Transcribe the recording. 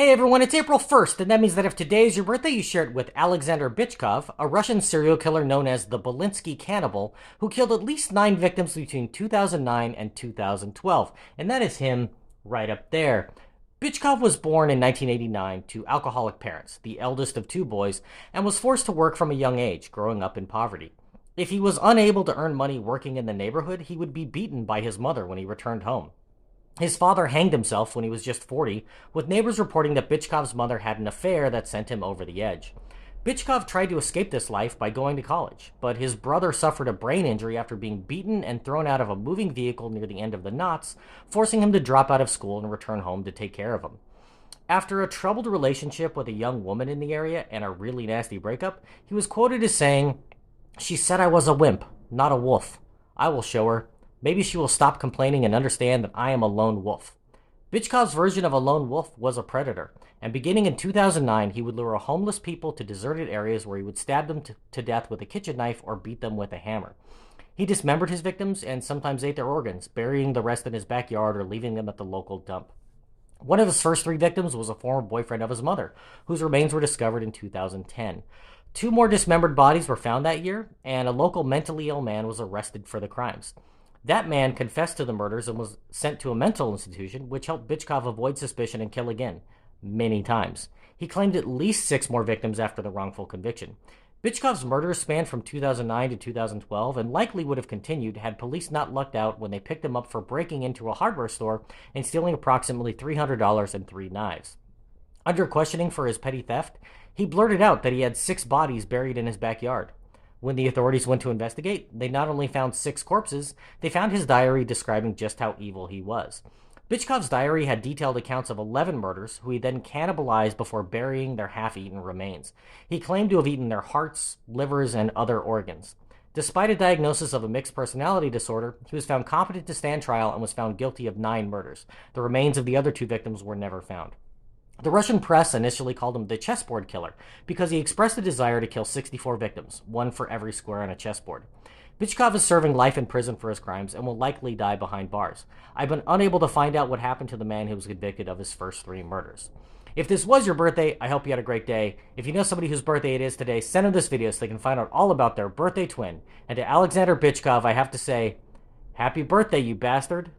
Hey everyone, it's April 1st, and that means that if today is your birthday, you share it with Alexander Bychkov, a Russian serial killer known as the Belinsky Cannibal, who killed at least 9 victims between 2009 and 2012. And that is him right up there. Bychkov was born in 1989 to alcoholic parents, the eldest of 2 boys, and was forced to work from a young age, growing up in poverty. If he was unable to earn money working in the neighborhood, he would be beaten by his mother when he returned home. His father hanged himself when he was just 40, with neighbors reporting that Bychkov's mother had an affair that sent him over the edge. Bychkov tried to escape this life by going to college, but his brother suffered a brain injury after being beaten and thrown out of a moving vehicle near the end of the knots, forcing him to drop out of school and return home to take care of him. After a troubled relationship with a young woman in the area and a really nasty breakup, he was quoted as saying, "She said I was a wimp, not a wolf. I will show her. Maybe she will stop complaining and understand that I am a lone wolf." Bychkov's version of a lone wolf was a predator, and beginning in 2009, he would lure homeless people to deserted areas where he would stab them to death with a kitchen knife or beat them with a hammer. He dismembered his victims and sometimes ate their organs, burying the rest in his backyard or leaving them at the local dump. One of his first 3 victims was a former boyfriend of his mother, whose remains were discovered in 2010. 2 more dismembered bodies were found that year, and a local mentally ill man was arrested for the crimes. That man confessed to the murders and was sent to a mental institution, which helped Bychkov avoid suspicion and kill again, many times. He claimed at least 6 more victims after the wrongful conviction. Bychkov's murders spanned from 2009 to 2012 and likely would have continued had police not lucked out when they picked him up for breaking into a hardware store and stealing approximately $300 and 3 knives. Under questioning for his petty theft, he blurted out that he had 6 bodies buried in his backyard. When the authorities went to investigate, they not only found 6 corpses, they found his diary describing just how evil he was. Bychkov's diary had detailed accounts of 11 murders, who he then cannibalized before burying their half-eaten remains. He claimed to have eaten their hearts, livers, and other organs. Despite a diagnosis of a mixed personality disorder, he was found competent to stand trial and was found guilty of 9 murders. The remains of the other 2 victims were never found. The Russian press initially called him the chessboard killer because he expressed a desire to kill 64 victims, 1 for every square on a chessboard. Bychkov is serving life in prison for his crimes and will likely die behind bars. I've been unable to find out what happened to the man who was convicted of his first 3 murders. If this was your birthday, I hope you had a great day. If you know somebody whose birthday it is today, send them this video so they can find out all about their birthday twin. And to Alexander Bychkov, I have to say, happy birthday, you bastard.